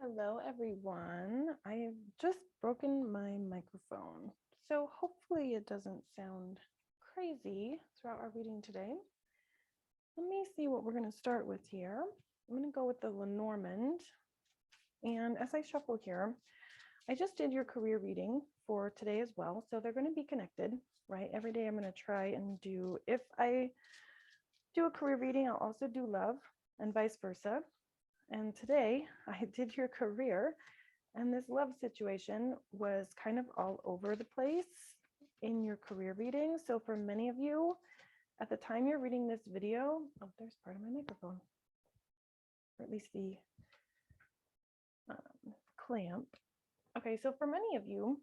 Hello, everyone. I've just broken my microphone, so hopefully it doesn't sound crazy throughout our reading today. Let me see what we're going to start with here. I'm going to go with the Lenormand. And as I shuffle here, I just did your career reading for today as well, so they're going to be connected, right? Every day I'm going to try and do, if I do a career reading, I'll also do love and vice versa. And today I did your career. And this love situation was kind of all over the place in your career reading. So for many of you, at the time you're reading this video, oh, there's part of my microphone, or at least the clamp. Okay, so for many of you,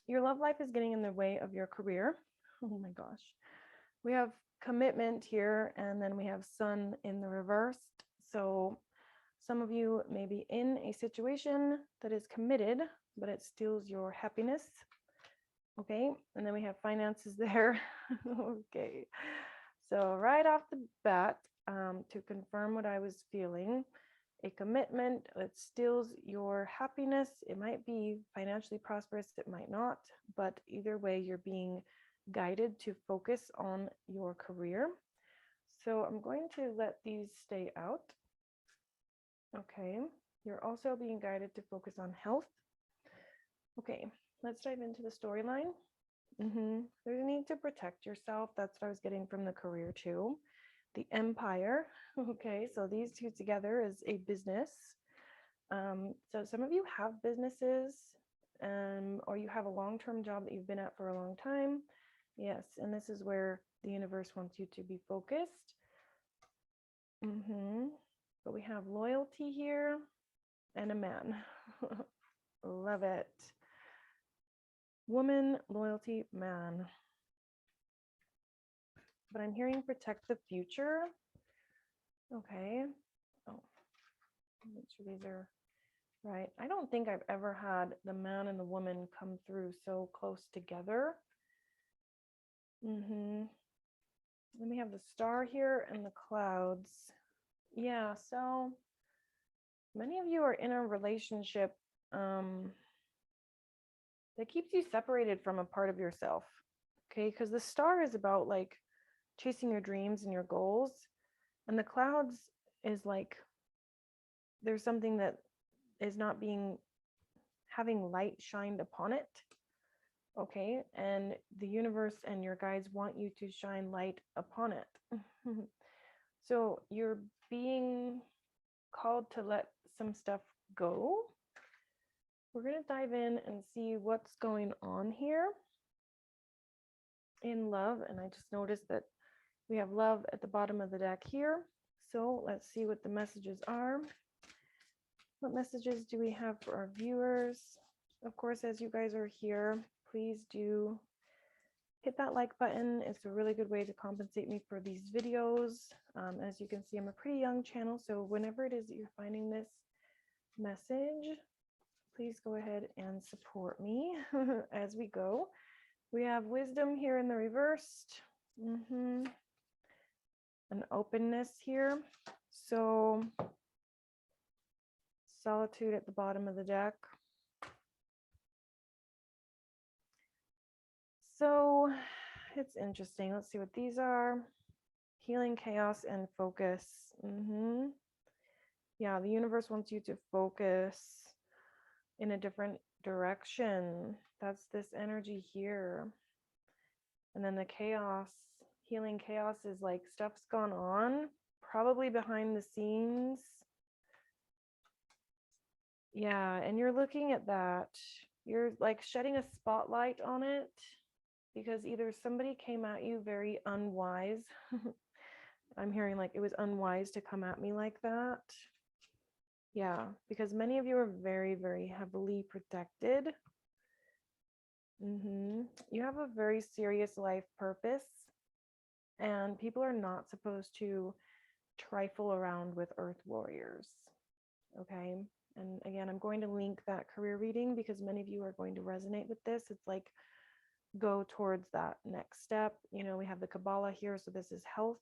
your love life is getting in the way of your career. Oh my gosh. We have commitment here, and then we have sun in the reversed. So some of you may be in a situation that is committed, but it steals your happiness. Okay, and then we have finances there. Okay, so right off the bat, to confirm what I was feeling, a commitment that steals your happiness. It might be financially prosperous, it might not, but either way, you're being guided to focus on your career. So I'm going to let these stay out. Okay, you're also being guided to focus on health. Okay, let's dive into the storyline. There's a need to protect yourself. That's what I was getting from the career too. The empire. Okay, so these two together is a business. So some of you have businesses, or you have a long-term job that you've been at for a long time. Yes, and this is where the universe wants you to be focused. But we have loyalty here and a man. Love it. Woman, loyalty, man. But I'm hearing protect the future. Okay. Oh, make sure these are right. I don't think I've ever had the man and the woman come through so close together. Then we have the star here and the clouds. Yeah, so many of you are in a relationship that keeps you separated from a part of yourself. Okay, because the star is about like chasing your dreams and your goals, and the clouds is like there's something that is not being having light shined upon it. Okay, and the universe and your guides want you to shine light upon it. So you're being called to let some stuff go. We're going to dive in and see what's going on here in love. And I just noticed that we have love at the bottom of the deck here. So let's see what the messages are. What messages do we have for our viewers? Of course, as you guys are here, please do hit that like button. It's a really good way to compensate me for these videos. As you can see, I'm a pretty young channel, so whenever it is that you're finding this message, please go ahead and support me as we go. We have wisdom here in the reversed. An openness here. So solitude at the bottom of the deck. So it's interesting. Let's see what these are. Healing, chaos, and focus. Yeah, the universe wants you to focus in a different direction. That's this energy here. And then the chaos, healing chaos is like stuff's gone on, probably behind the scenes. Yeah, and you're looking at that. You're like shedding a spotlight on it because either somebody came at you very unwise. I'm hearing like it was unwise to come at me like that. Yeah, because many of you are very, very heavily protected. You have a very serious life purpose, and people are not supposed to trifle around with earth warriors. Okay. And again, I'm going to link that career reading because many of you are going to resonate with this. It's like go towards that next step. You know, we have the Kabbalah here, so this is health,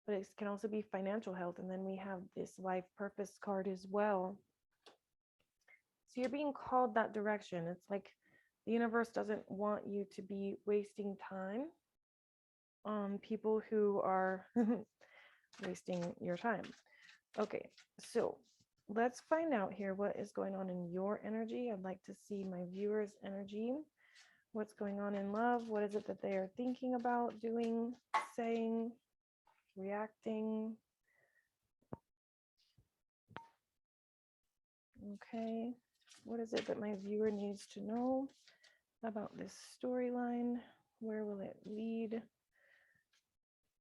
but it can also be financial health. And then we have this life purpose card as well. So you're being called that direction. It's like the universe doesn't want you to be wasting time on people who are wasting your time. Okay, so let's find out here what is going on in your energy. I'd like to see my viewers' energy. What's going on in love? What is it that they are thinking about, doing, saying, reacting? Okay, what is it that my viewer needs to know about this storyline? Where will it lead?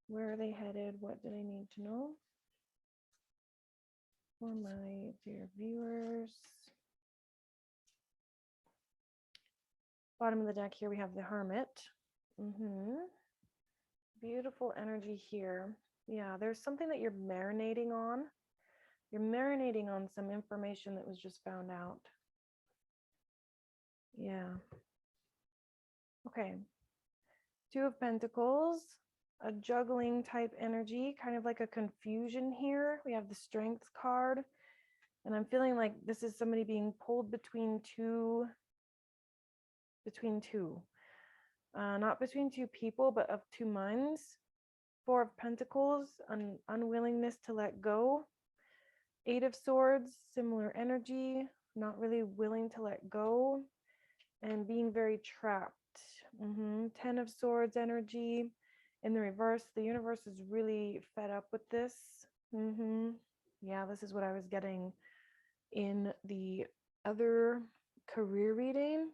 Where are they headed? What do they need to know? For my dear viewers. Bottom of the deck here, we have the Hermit. Beautiful energy here. Yeah, there's something that you're marinating on. You're marinating on some information that was just found out. Yeah. Okay. Two of Pentacles, a juggling type energy, kind of like a confusion here. We have the Strength card, and I'm feeling like this is somebody being pulled between two, not between two people, but of two minds. Four of Pentacles, an unwillingness to let go. Eight of Swords, similar energy, not really willing to let go and being very trapped. 10 of Swords energy in the reverse. The universe is really fed up with this. Yeah, this is what I was getting in the other career reading.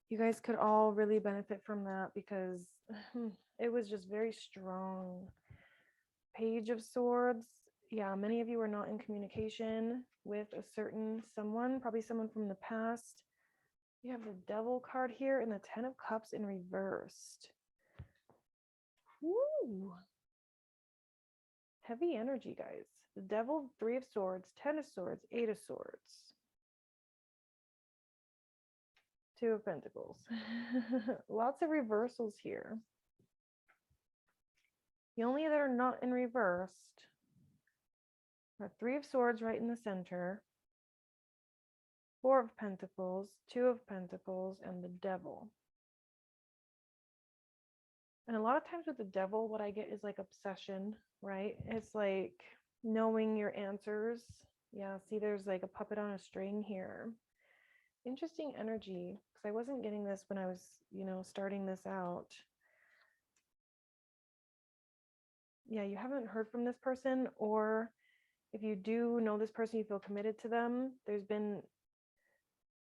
You guys could all really benefit from that because it was just very strong. Page of Swords. Yeah, many of you are not in communication with a certain someone, probably someone from the past. You have the Devil card here and the 10 of Cups in reversed. Woo! Heavy energy, guys. The Devil, 3 of Swords, 10 of Swords, 8 of Swords. 2 of Pentacles. Lots of reversals here. The only that are not in reversed are 3 of Swords right in the center, 4 of Pentacles, 2 of Pentacles, and the Devil. And a lot of times with the Devil, what I get is like obsession, right? It's like knowing your answers. Yeah, see, there's like a puppet on a string here. Interesting energy, because I wasn't getting this when I was, starting this out. Yeah, you haven't heard from this person, or if you do know this person, you feel committed to them, there's been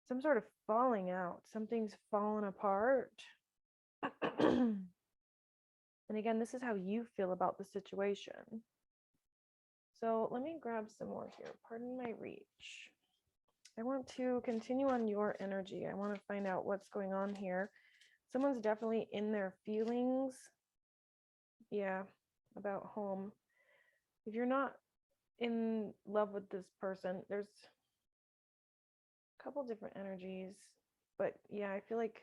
some sort of falling out. Something's fallen apart. And again, this is how you feel about the situation. So let me grab some more here. Pardon my reach. I want to continue on your energy. I want to find out what's going on here. Someone's definitely in their feelings. Yeah, about home. If you're not in love with this person, there's a couple different energies. But yeah, I feel like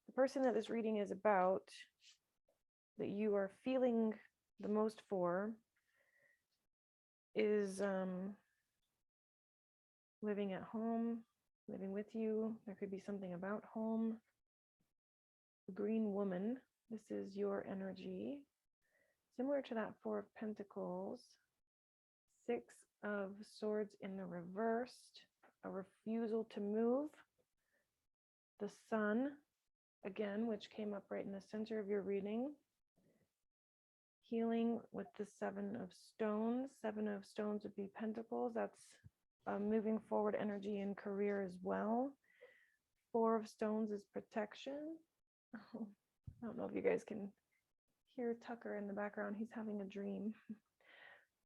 the person that this reading is about, that you are feeling the most for, is living at home, living with you. There could be something about home. The Green Woman, this is your energy. Similar to that 4 of Pentacles, 6 of Swords in the reversed, a refusal to move. The Sun, again, which came up right in the center of your reading. Healing with the 7 of Stones. 7 of Stones would be Pentacles. That's moving forward energy in career as well. 4 of Stones is protection. Oh, I don't know if you guys can hear Tucker in the background. He's having a dream.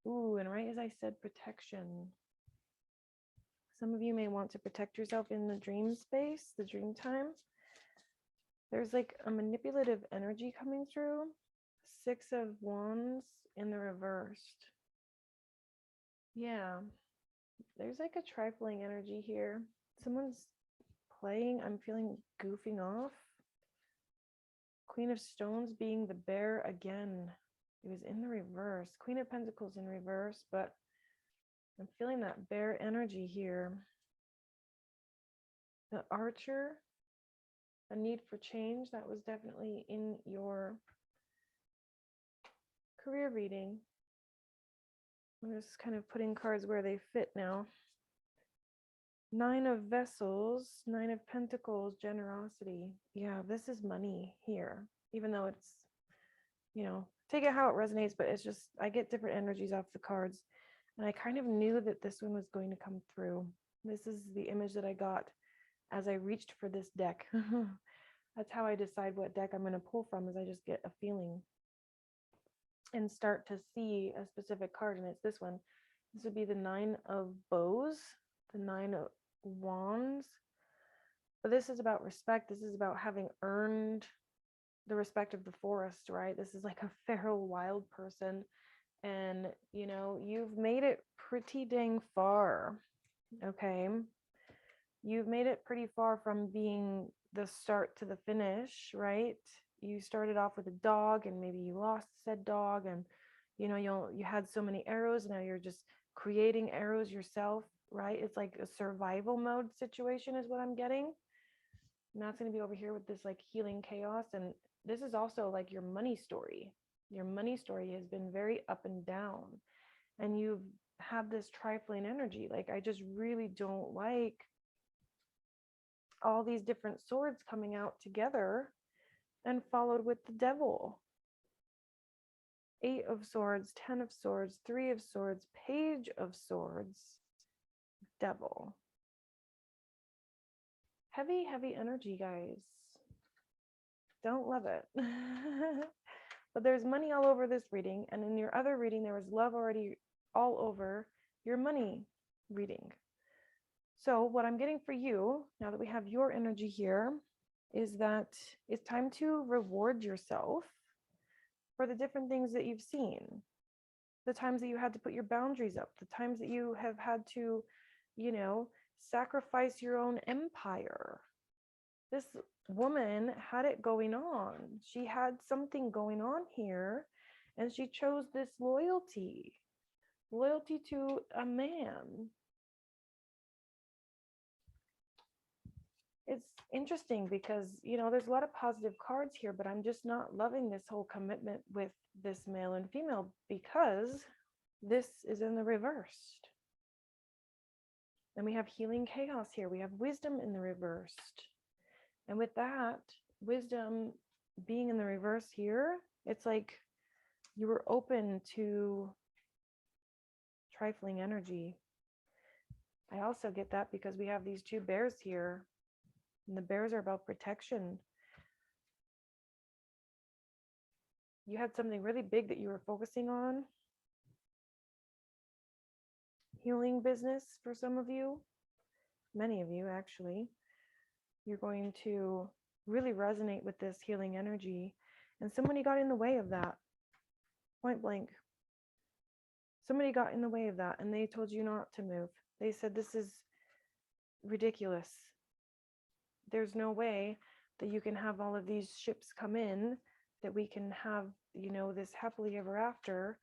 Ooh, and right as I said protection, some of you may want to protect yourself in the dream space, the dream time. There's like a manipulative energy coming through. 6 of Wands in the reversed. Yeah, there's like a trifling energy here. Someone's playing, I'm feeling goofing off. Queen of Stones being the bear again. It was in the reverse. Queen of Pentacles in reverse, but I'm feeling that bear energy here. The Archer, a need for change, that was definitely in your career reading. I'm just kind of putting cards where they fit now. Nine of Vessels, Nine of Pentacles, generosity. Yeah, this is money here, even though it's, take it how it resonates, but it's just, I get different energies off the cards. And I kind of knew that this one was going to come through. This is the image that I got as I reached for this deck. That's how I decide what deck I'm going to pull from, is I just get a feeling and start to see a specific card, and it's this one. This would be the Nine of Bows, the Nine of Wands. But this is about respect. This is about having earned the respect of the forest, right? This is like a feral wild person, and you've made it pretty dang far. Okay, you've made it pretty far from being the start to the finish, right? You started off with a dog, and maybe you lost said dog, and you had so many arrows, and now you're just creating arrows yourself, right? It's like a survival mode situation is what I'm getting. And that's going to be over here with this like healing chaos. And this is also like your money story. Your money story has been very up and down, and you've had this trifling energy. Like, I just really don't like all these different swords coming out together and followed with the devil. Eight of Swords, 10 of Swords, 3 of Swords, Page of Swords, devil. Heavy, heavy energy, guys. Don't love it. But there's money all over this reading. And in your other reading, there was love already all over your money reading. So what I'm getting for you, now that we have your energy here, is that it's time to reward yourself for the different things that you've seen, the times that you had to put your boundaries up, the times that you have had to, sacrifice your own empire. This woman had it going on. She had something going on here, and she chose this loyalty to a man. It's interesting because, there's a lot of positive cards here, but I'm just not loving this whole commitment with this male and female because this is in the reversed. And we have healing chaos here. We have wisdom in the reversed. And with that, wisdom being in the reverse here, it's like you were open to trifling energy. I also get that because we have these two bears here. And the bears are about protection. You had something really big that you were focusing on. Healing business for some of you. Many of you, actually. You're going to really resonate with this healing energy. And somebody got in the way of that. Point blank. Somebody got in the way of that, and they told you not to move. They said, this is ridiculous. There's no way that you can have all of these ships come in, that we can have, this happily ever after,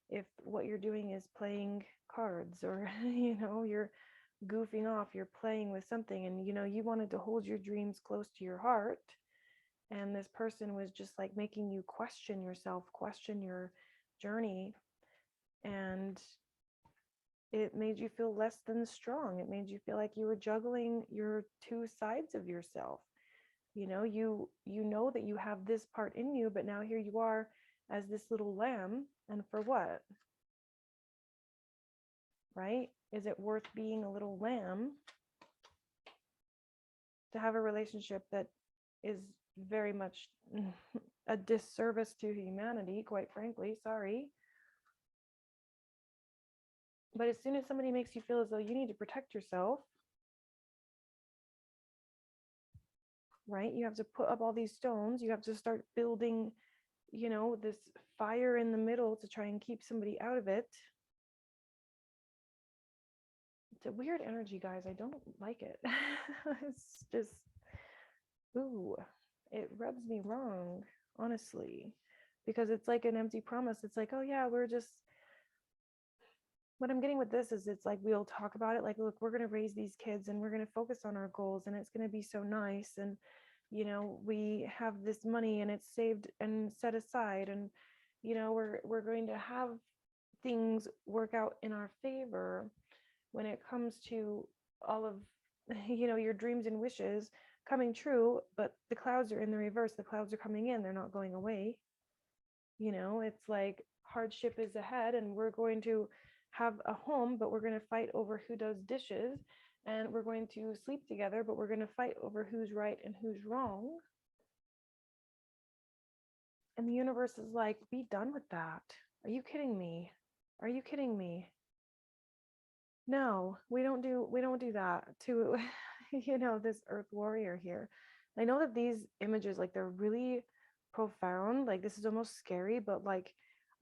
if what you're doing is playing cards, or, you're goofing off, you're playing with something, and, you wanted to hold your dreams close to your heart. And this person was just like making you question yourself, question your journey. And it made you feel less than strong. It made you feel like you were juggling your two sides of yourself. You know that you have this part in you, but now here you are as this little lamb. And for what? Right? Is it worth being a little lamb to have a relationship that is very much a disservice to humanity, quite frankly? Sorry. But as soon as somebody makes you feel as though you need to protect yourself, right? You have to put up all these stones. You have to start building, this fire in the middle to try and keep somebody out of it. It's a weird energy, guys. I don't like it. It's just, ooh, it rubs me wrong, honestly, because it's like an empty promise. It's like, oh yeah, we're just what I'm getting with this is it's like we'll talk about it like, look, we're going to raise these kids and we're going to focus on our goals and it's going to be so nice. And, we have this money and it's saved and set aside. And, we're going to have things work out in our favor when it comes to all of, your dreams and wishes coming true. But the clouds are in the reverse. The clouds are coming in. They're not going away. It's like hardship is ahead and we're going to have a home, but we're going to fight over who does dishes, and we're going to sleep together, but we're going to fight over who's right and who's wrong. And the universe is like, be done with that. Are you kidding me? Are you kidding me? No, we don't do that to this earth warrior here. I know that these images, like, they're really profound, like this is almost scary, but like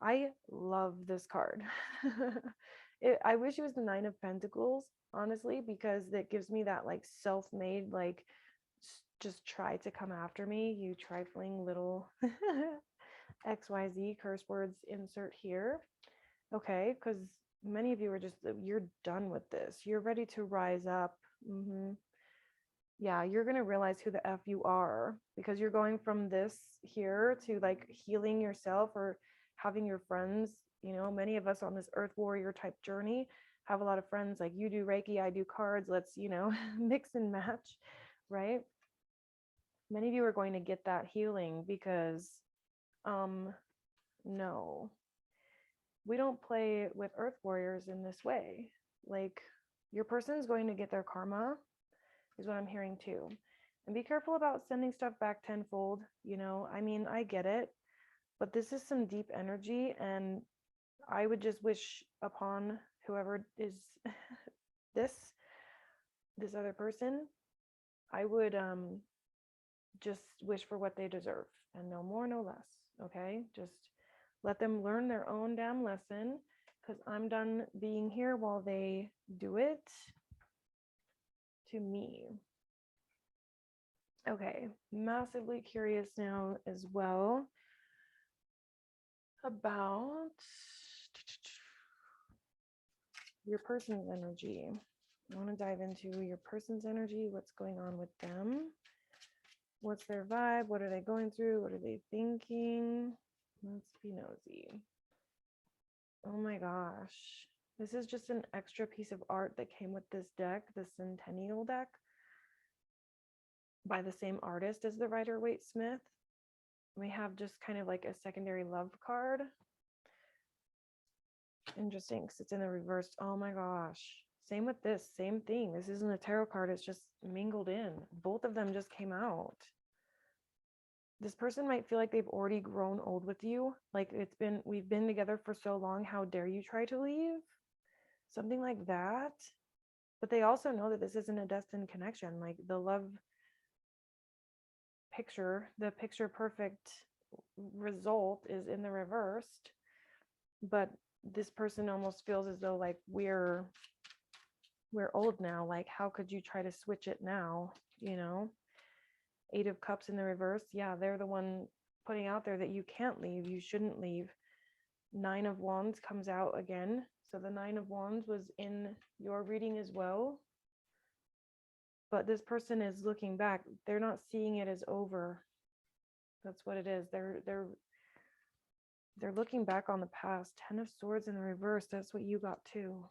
I love this card. I wish it was the Nine of Pentacles, honestly, because that gives me that like self-made, like, just try to come after me, you trifling little XYZ curse words insert here. Okay, because many of you are just, you're done with this. You're ready to rise up. Yeah, you're going to realize who the F you are, because you're going from this here to like healing yourself or having your friends. Many of us on this earth warrior type journey have a lot of friends, like, you do Reiki, I do cards. Let's, mix and match, right? Many of you are going to get that healing because, no, we don't play with earth warriors in this way. Like, your person is going to get their karma, is what I'm hearing too. And be careful about sending stuff back tenfold. I mean, I get it, but this is some deep energy, and I would just wish upon whoever is this other person, I would just wish for what they deserve, and no more, no less. Okay, just let them learn their own damn lesson, because I'm done being here while they do it to me. Okay, massively curious now as well about your person's energy. I want to dive into your person's energy. What's going on with them? What's their vibe? What are they going through? What are they thinking? Let's be nosy. Oh my gosh. This is just an extra piece of art that came with this deck, the Centennial deck, by the same artist as the Rider-Waite-Smith. We have just kind of like a secondary love card. Interesting, because it's in the reverse. Oh my gosh. Same with this, same thing. This isn't a tarot card, it's just mingled in. Both of them just came out. This person might feel like they've already grown old with you. Like, we've been together for so long. How dare you try to leave? Something like that. But they also know that this isn't a destined connection. Like, the love picture, the picture perfect result is in the reversed. But this person almost feels as though like we're old now. Like, how could you try to switch it now? Eight of Cups in the reverse. Yeah, they're the one putting out there that you can't leave, you shouldn't leave. Nine of Wands comes out again. So the Nine of Wands was in your reading as well. But this person is looking back. They're not seeing it as over. That's what it is. They're looking back on the past. Ten of Swords in the reverse. That's what you got too.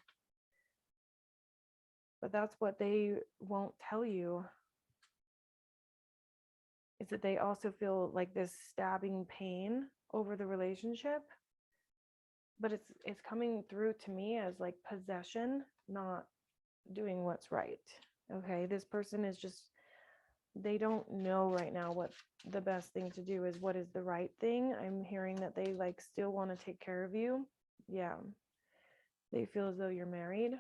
But that's what they won't tell you, is that they also feel like this stabbing pain over the relationship. But it's coming through to me as like possession, not doing what's right. Okay, this person is just, they don't know right now what the best thing to do is, what is the right thing. I'm hearing that they like still want to take care of you. Yeah, they feel as though you're married.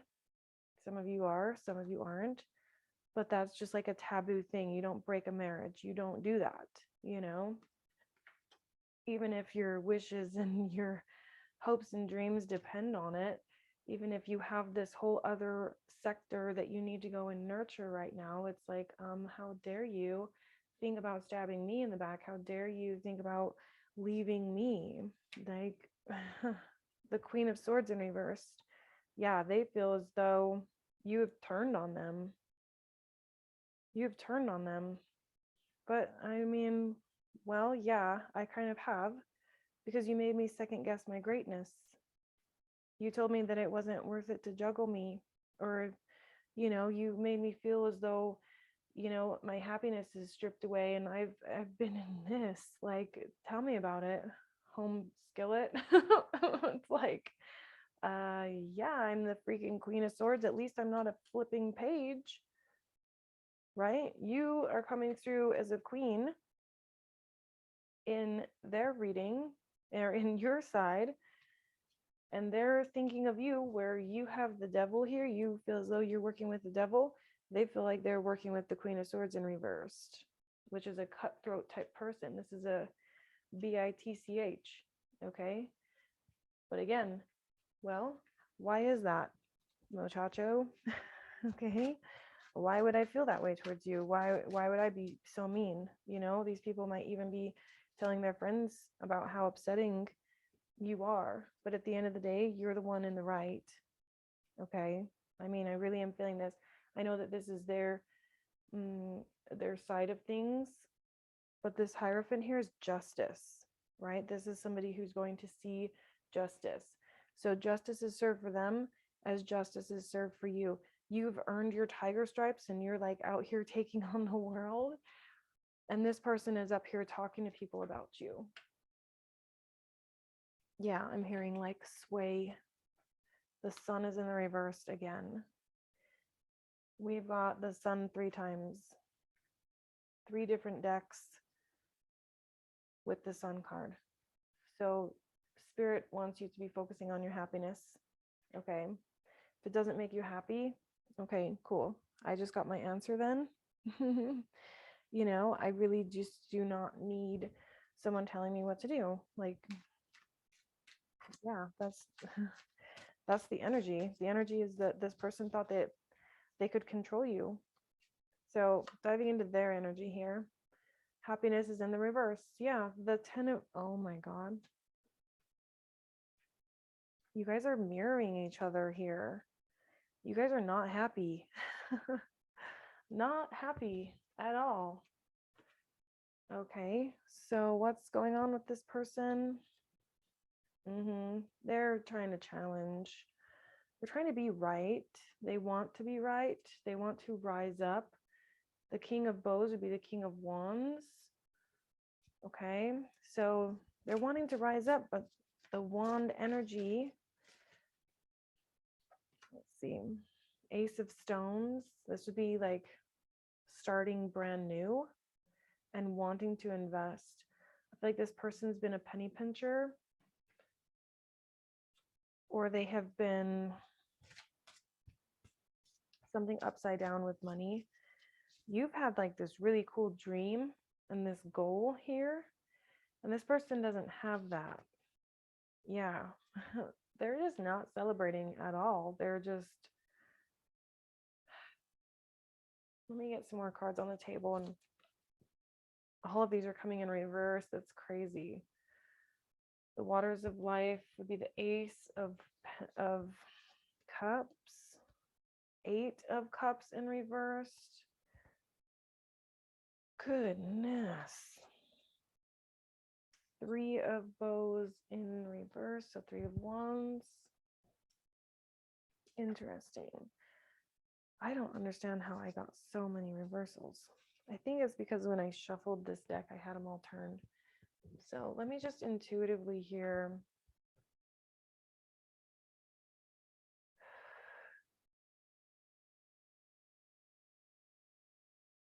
Some of you are, some of you aren't, but that's just like a taboo thing. You don't break a marriage, you don't do that, even if your wishes and your hopes and dreams depend on it. Even if you have this whole other sector that you need to go and nurture right now, it's like, how dare you think about stabbing me in the back? How dare you think about leaving me? Like, the Queen of Swords in reverse. Yeah, they feel as though you have turned on them. You've turned on them. But I mean, well, yeah, I kind of have, because you made me second guess my greatness. You told me that it wasn't worth it to juggle me, or, you made me feel as though, my happiness is stripped away, and I've been in this. Like, tell me about it. Home skillet. It's like, yeah, I'm the freaking Queen of Swords. At least I'm not a flipping page, right? You are coming through as a queen in their reading, or in your side, and they're thinking of you where you have the devil here. You feel as though you're working with the devil. They feel like they're working with the Queen of Swords in reversed, which is a cutthroat type person. This is a bitch. Okay. But again, well, why is that, muchacho? Okay. Why would I feel that way towards you? Why would I be so mean? These people might even be telling their friends about how upsetting you are, but at the end of the day, you're the one in the right. Okay. I mean, I really am feeling this. I know that this is their side of things, but this Hierophant here is justice, right? This is somebody who's going to see justice. So justice is served for them as justice is served for you. You've earned your tiger stripes, and you're like out here taking on the world. And this person is up here talking to people about you. Yeah, I'm hearing like sway. The sun is in the reversed again. We've got the sun 3 times, 3 different decks with the sun card. So spirit wants you to be focusing on your happiness. Okay. If it doesn't make you happy, okay, cool. I just got my answer then. I really just do not need someone telling me what to do. Like, yeah, that's the energy. The energy is that this person thought that they could control you. So diving into their energy here, happiness is in the reverse. Yeah, the 10 of, oh my God. You guys are mirroring each other here. You guys are not happy. Not happy at all. Okay, so what's going on with this person? They're trying to challenge. They're trying to be right. They want to be right. They want to rise up. The King of Bows would be the King of Wands. Okay, so they're wanting to rise up, but the wand energy, let's see, Ace of Stones, this would be like starting brand new and wanting to invest. I feel like this person's been a penny pincher, or they have been something upside down with money. You've had like this really cool dream and this goal here, and this person doesn't have that. Yeah. They're just not celebrating at all. They're just, let me get some more cards on the table, and all of these are coming in reverse. That's crazy. The Waters of Life would be the Ace of Cups, 8 of Cups in reversed. Goodness. 3 of Bows in reverse, so 3 of Wands. Interesting. I don't understand how I got so many reversals. I think it's because when I shuffled this deck, I had them all turned. So let me just intuitively hear.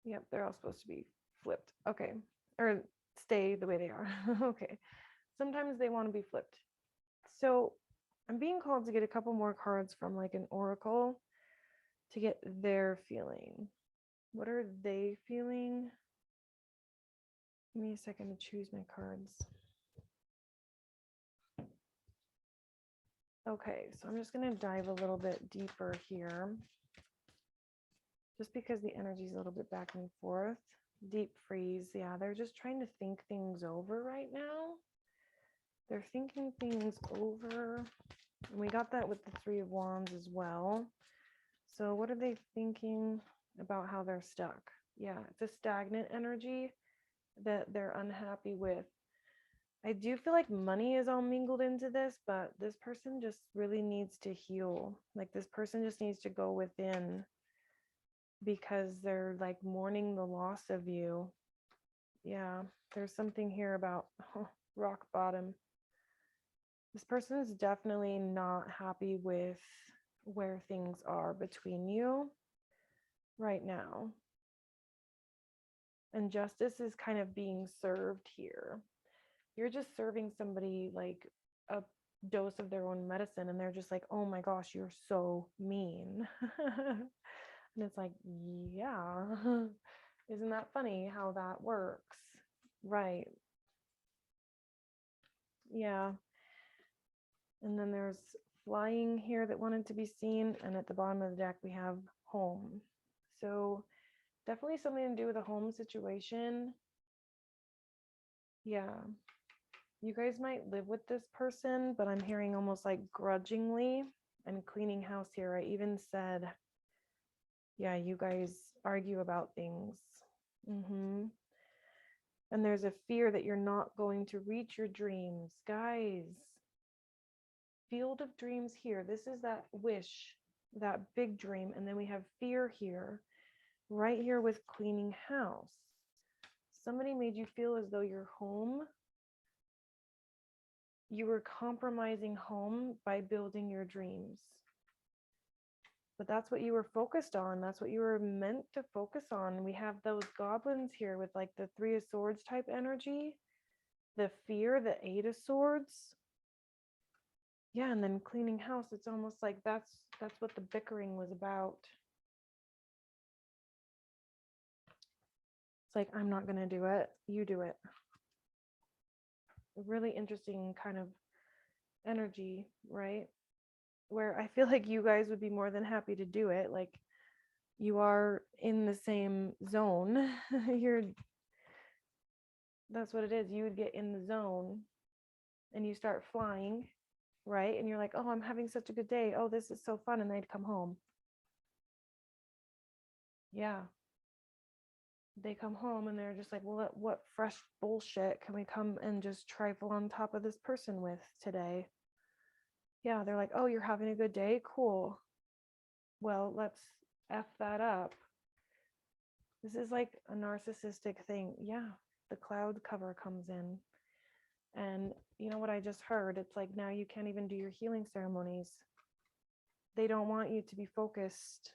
Yep, they're all supposed to be flipped. Okay. Or stay the way they are. Okay. Sometimes they want to be flipped. So I'm being called to get a couple more cards from like an oracle to get their feeling. What are they feeling? Give me a second to choose my cards. Okay, so I'm just going to dive a little bit deeper here, just because the energy is a little bit back and forth. Deep freeze. Yeah, they're just trying to think things over right now. They're thinking things over. And we got that with the Three of Wands as well. So what are they thinking about how they're stuck? Yeah, it's a stagnant energy that they're unhappy with. I do feel like money is all mingled into this, but this person just really needs to heal. Like this person just needs to go within because they're like mourning the loss of you. Yeah, there's something here about rock bottom. This person is definitely not happy with where things are between you right now. And justice is kind of being served here. You're just serving somebody like a dose of their own medicine, and they're just like, oh my gosh, you're so mean. And it's like, yeah, isn't that funny how that works? Right. Yeah. And then there's flying here that wanted to be seen. And at the bottom of the deck, we have home. So definitely something to do with a home situation. Yeah. You guys might live with this person, but I'm hearing almost like grudgingly and cleaning house here. I even said, yeah, you guys argue about things. Mm-hmm. And there's a fear that you're not going to reach your dreams. Guys, field of dreams here. This is that wish, that big dream. And then we have fear here, right here with cleaning house. Somebody made you feel as though your home, you were compromising home by building your dreams. But that's what you were focused on. That's what you were meant to focus on. We have those goblins here with like the Three of Swords type energy, the fear, the Eight of Swords. Yeah, and then cleaning house. It's almost like that's what the bickering was about. It's like, I'm not going to do it. You do it. A really interesting kind of energy, right? Where I feel like you guys would be more than happy to do it. Like you are in the same zone. That's what it is. You would get in the zone and you start flying, right? And you're like, oh, I'm having such a good day. Oh, this is so fun. And they'd come home. Yeah. They come home and they're just like, well, what fresh bullshit can we come and just trifle on top of this person with today? Yeah, they're like, oh, you're having a good day? Cool. Well, let's F that up. This is like a narcissistic thing. Yeah, the cloud cover comes in. And you know what I just heard? It's like now you can't even do your healing ceremonies. They don't want you to be focused.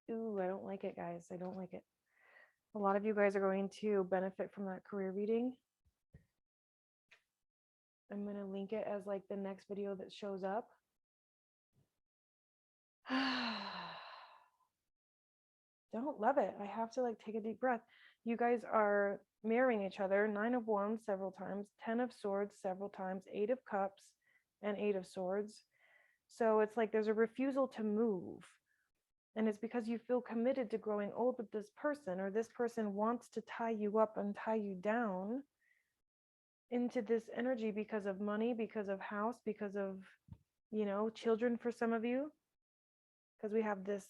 Ooh, I don't like it, guys. I don't like it. A lot of you guys are going to benefit from that career reading. I'm going to link it as like the next video that shows up. Don't love it. I have to like take a deep breath. You guys are mirroring each other. 9 of Wands several times, 10 of Swords several times, 8 of Cups and 8 of Swords. So it's like there's a refusal to move. And it's because you feel committed to growing old with this person, or this person wants to tie you up and tie you down into this energy because of money, because of house, because of, you know, children for some of you. Because we have this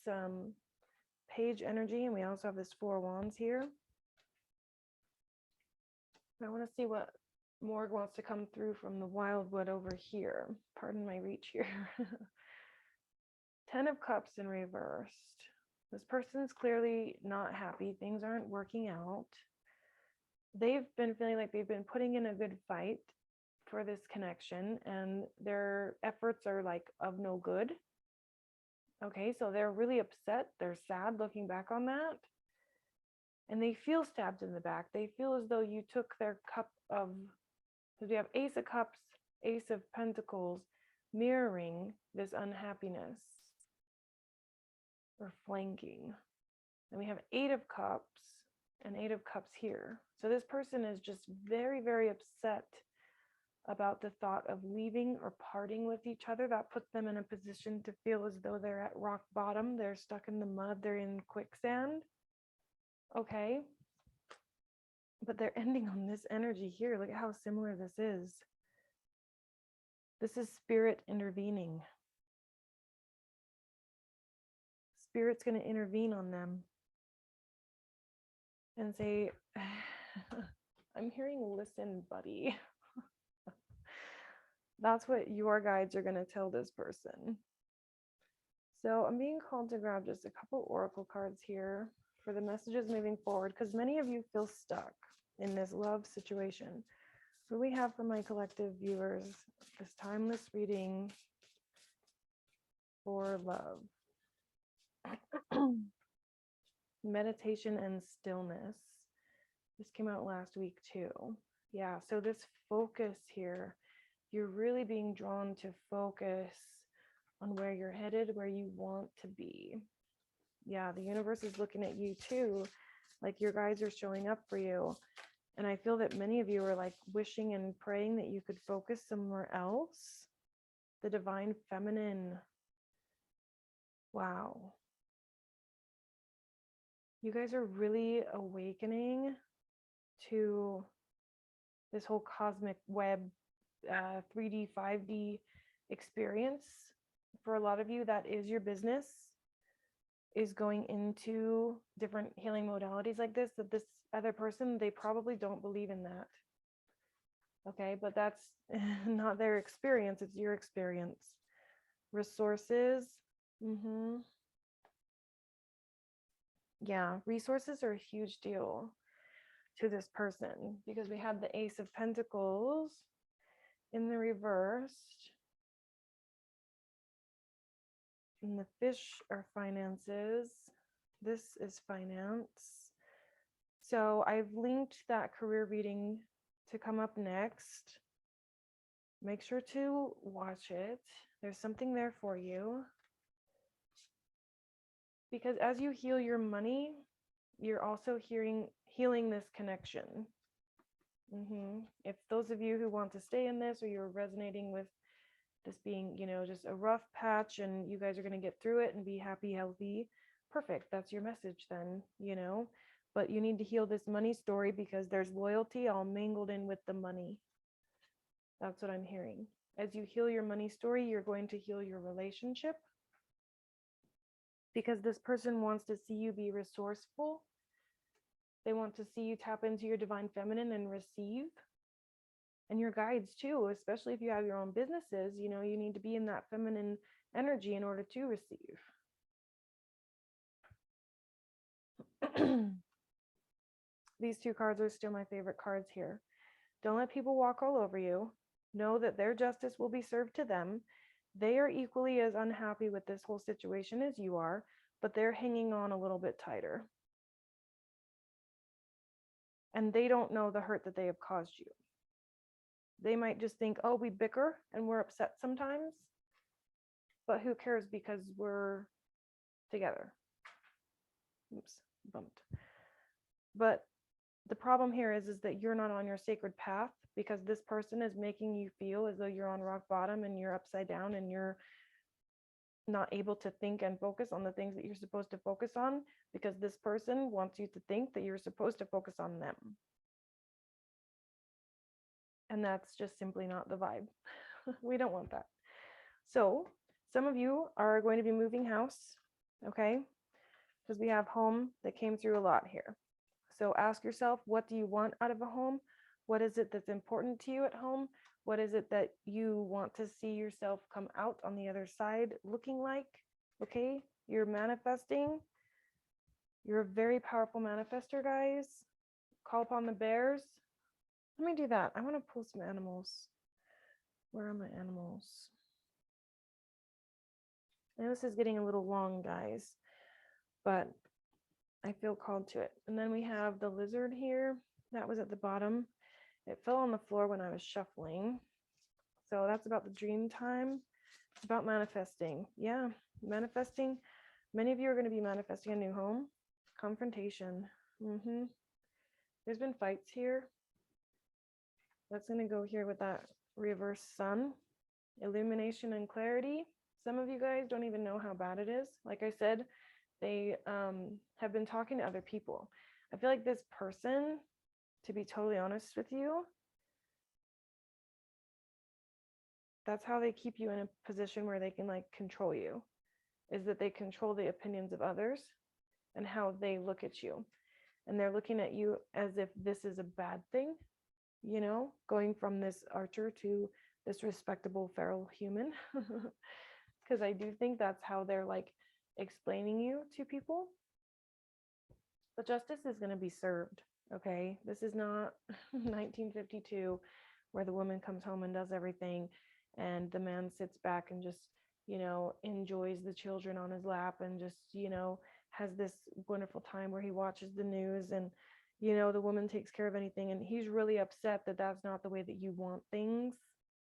page energy and we also have this 4 wands here. I want to see what Morg wants to come through from the wildwood over here. Pardon my reach here. 10 of cups in reversed. This person's clearly not happy. Things aren't working out. They've been feeling like they've been putting in a good fight for this connection and their efforts are like of no good. Okay, so they're really upset. They're sad looking back on that. And they feel stabbed in the back. They feel as though you took their cup of, because we have Ace of Cups, Ace of Pentacles, mirroring this unhappiness or flanking. And we have 8 of Cups and 8 of Cups here. So this person is just very, very upset about the thought of leaving or parting with each other. That puts them in a position to feel as though they're at rock bottom. They're stuck in the mud. They're in quicksand. Okay. But they're ending on this energy here. Look at how similar this is. This is spirit intervening. Spirit's going to intervene on them and say, I'm hearing listen, buddy. That's what your guides are going to tell this person. So I'm being called to grab just a couple oracle cards here for the messages moving forward, because many of you feel stuck in this love situation. What do we have for my collective viewers? This timeless reading for love. Meditation and stillness. This came out last week too. Yeah, so this focus here, you're really being drawn to focus on where you're headed, where you want to be. Yeah, the universe is looking at you too, like your guides are showing up for you. And I feel that many of you are like wishing and praying that you could focus somewhere else. The divine feminine. Wow. You guys are really awakening to this whole cosmic web 3D, 5D experience. For a lot of you, that is your business, is going into different healing modalities like this, that this other person, they probably don't believe in that. Okay, but that's not their experience, it's your experience. Resources. Yeah, resources are a huge deal to this person, because we have the Ace of Pentacles in the reversed, and the fish are finances. This is finance. So I've linked that career reading to come up next. Make sure to watch it. There's something there for you. Because as you heal your money, you're also healing this connection. If those of you who want to stay in this, or you're resonating with this being, just a rough patch and you guys are going to get through it and be happy, healthy, perfect. That's your message then, but you need to heal this money story, because there's loyalty all mingled in with the money. That's what I'm hearing. As you heal your money story, you're going to heal your relationship, because this person wants to see you be resourceful. They want to see you tap into your divine feminine and receive. And your guides too, especially if you have your own businesses, you need to be in that feminine energy in order to receive. These two cards are still my favorite cards here. Don't let people walk all over you. Know that their justice will be served to them. They are equally as unhappy with this whole situation as you are, but they're hanging on a little bit tighter. And they don't know the hurt that they have caused you. They might just think, oh, we bicker and we're upset sometimes, but who cares, because we're together. Oops, bumped. But the problem here is that you're not on your sacred path, because this person is making you feel as though you're on rock bottom and you're upside down and you're not able to think and focus on the things that you're supposed to focus on, because this person wants you to think that you're supposed to focus on them. And that's just simply not the vibe. We don't want that. So some of you are going to be moving house, okay? Because we have home that came through a lot here. So ask yourself, what do you want out of a home? What is it that's important to you at home? What is it that you want to see yourself come out on the other side looking like? Okay, you're manifesting. You're a very powerful manifester, guys. Call upon the bears. Let me do that. I want to pull some animals. Where are my animals? I know this is getting a little long, guys, but I feel called to it. And then we have the lizard here. That was at the bottom. It fell on the floor when I was shuffling. So that's about the dream time. It's about manifesting. Yeah, manifesting. Many of you are going to be manifesting a new home. Confrontation. There's been fights here. That's going to go here with that reverse sun. Illumination and clarity. Some of you guys don't even know how bad it is. Like I said, they have been talking to other people. I feel like this person, to be totally honest with you, That's how they keep you in a position where they can like control you, is that they control the opinions of others and how they look at you. And they're looking at you as if this is a bad thing, going from this archer to this respectable feral human. Because I do think that's how they're like explaining you to people. But justice is going to be served. Okay. This is not 1952 where the woman comes home and does everything and the man sits back and just, enjoys the children on his lap and just, has this wonderful time where he watches the news and, the woman takes care of anything. And he's really upset that that's not the way that you want things.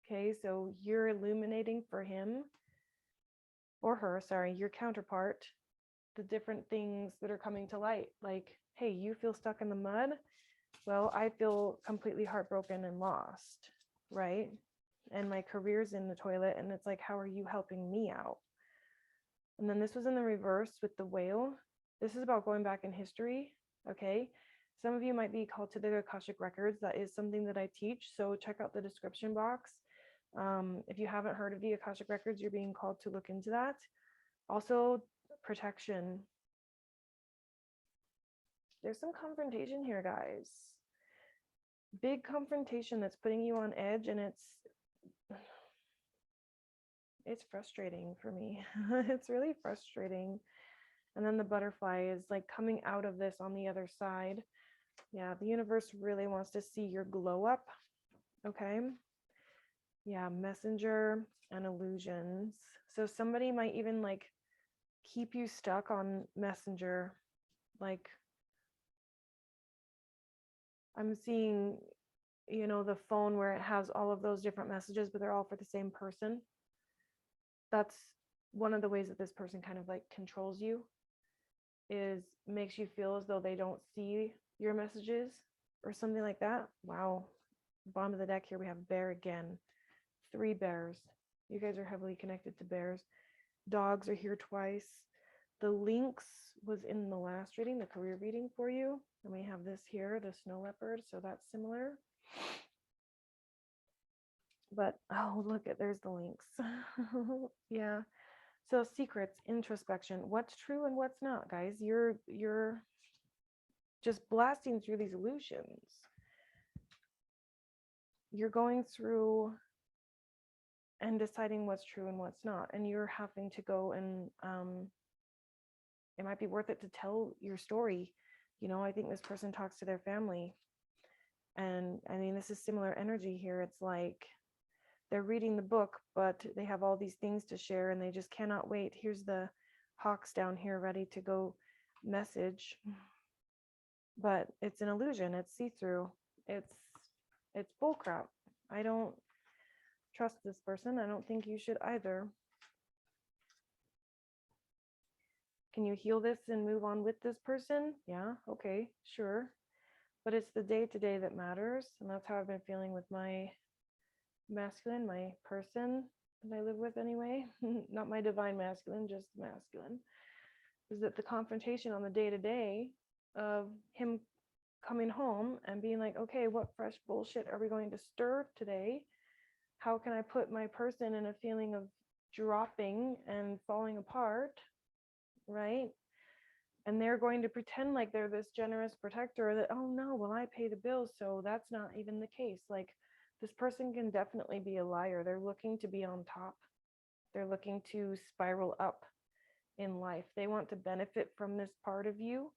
Okay. So you're illuminating for him or her, sorry, your counterpart, the different things that are coming to light. Like, hey, you feel stuck in the mud. Well, I feel completely heartbroken and lost, right? And my career's in the toilet. And it's like, how are you helping me out? And then this was in the reverse with the whale. This is about going back in history. Okay. Some of you might be called to the Akashic Records. That is something that I teach. So check out the description box. If you haven't heard of the Akashic Records, you're being called to look into that. Also, protection. There's some confrontation here, guys. Big confrontation that's putting you on edge, and it's frustrating for me. It's really frustrating. And then the butterfly is like coming out of this on the other side. Yeah, the universe really wants to see your glow up. Okay. Yeah, messenger and illusions. So somebody might even like keep you stuck on messenger. Like I'm seeing, the phone where it has all of those different messages, but they're all for the same person. That's one of the ways that this person kind of like controls you, is makes you feel as though they don't see your messages or something like that. Wow. Bottom of the deck here, we have bear again. 3 bears. You guys are heavily connected to bears. Dogs are here twice. The lynx was in the last reading, the career reading for you. And we have this here, the snow leopard. So that's similar. But, oh, look at, there's the lynx. Yeah. So secrets, introspection, what's true and what's not, guys. You're just blasting through these illusions. You're going through and deciding what's true and what's not. And you're having to go and it might be worth it to tell your story. I think this person talks to their family. And I mean, this is similar energy here. It's like they're reading the book, but they have all these things to share and they just cannot wait. Here's the hawks down here ready to go message. But it's an illusion. It's see-through. It's bullcrap. I don't trust this person. I don't think you should either. Can you heal this and move on with this person? Yeah, okay, sure. But it's the day-to-day that matters. And that's how I've been feeling with my masculine, my person that I live with anyway. Not my divine masculine, just masculine. Is that the confrontation on the day-to-day of him coming home and being like, okay, what fresh bullshit are we going to stir today? How can I put my person in a feeling of dropping and falling apart, right? And they're going to pretend like they're this generous protector that, oh no, well, I pay the bills, so that's not even the case. Like, this person can definitely be a liar. They're looking to be on top. They're looking to spiral up in life. They want to benefit from this part of you,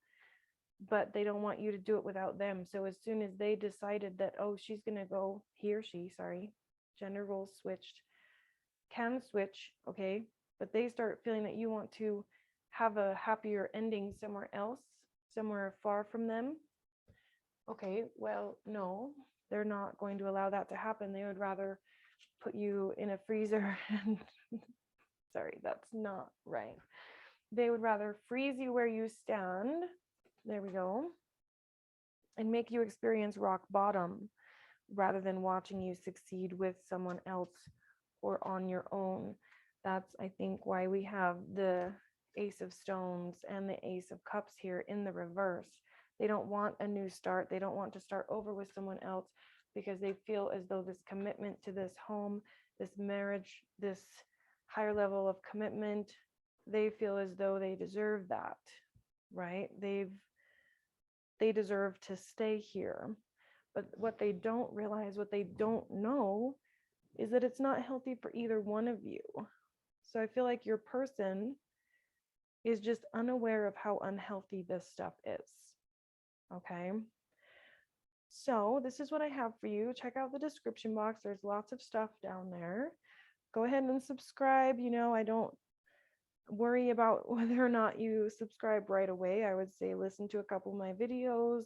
but they don't want you to do it without them. So as soon as they decided that, oh, she's going to go, he or she, sorry, gender roles switched, can switch, okay, but they start feeling that you want to have a happier ending somewhere else, somewhere far from them. Okay, well, no, they're not going to allow that to happen. They would rather put you in a freezer and sorry, that's not right. They would rather freeze you where you stand. There we go. And make you experience rock bottom rather than watching you succeed with someone else or on your own. That's, I think, why we have the Ace of Stones and the Ace of Cups here in the reverse. They don't want a new start. They don't want to start over with someone else because they feel as though this commitment to this home this marriage, this higher level of commitment. They feel as though they deserve that, right? They deserve to stay here. But what they don't realize, what they don't know, is that it's not healthy for either one of you. So I feel like your person is just unaware of how unhealthy this stuff is. Okay. So this is what I have for you. Check out the description box. There's lots of stuff down there. Go ahead and subscribe. I don't worry about whether or not you subscribe right away. I would say listen to a couple of my videos,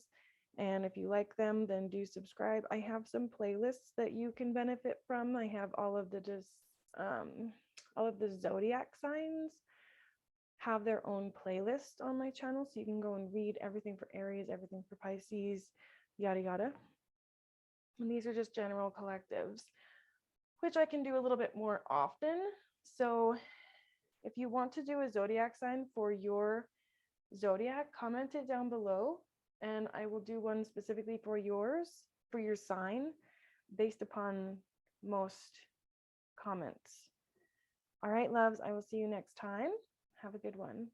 and if you like them, then do subscribe. I have some playlists that you can benefit from. I have all of the zodiac signs have their own playlist on my channel, so you can go and read everything for Aries, everything for Pisces, yada yada. And these are just general collectives, which I can do a little bit more often. So if you want to do a zodiac sign for your zodiac, comment it down below, and I will do one specifically for yours, for your sign, based upon most comments. All right, loves, I will see you next time. Have a good one.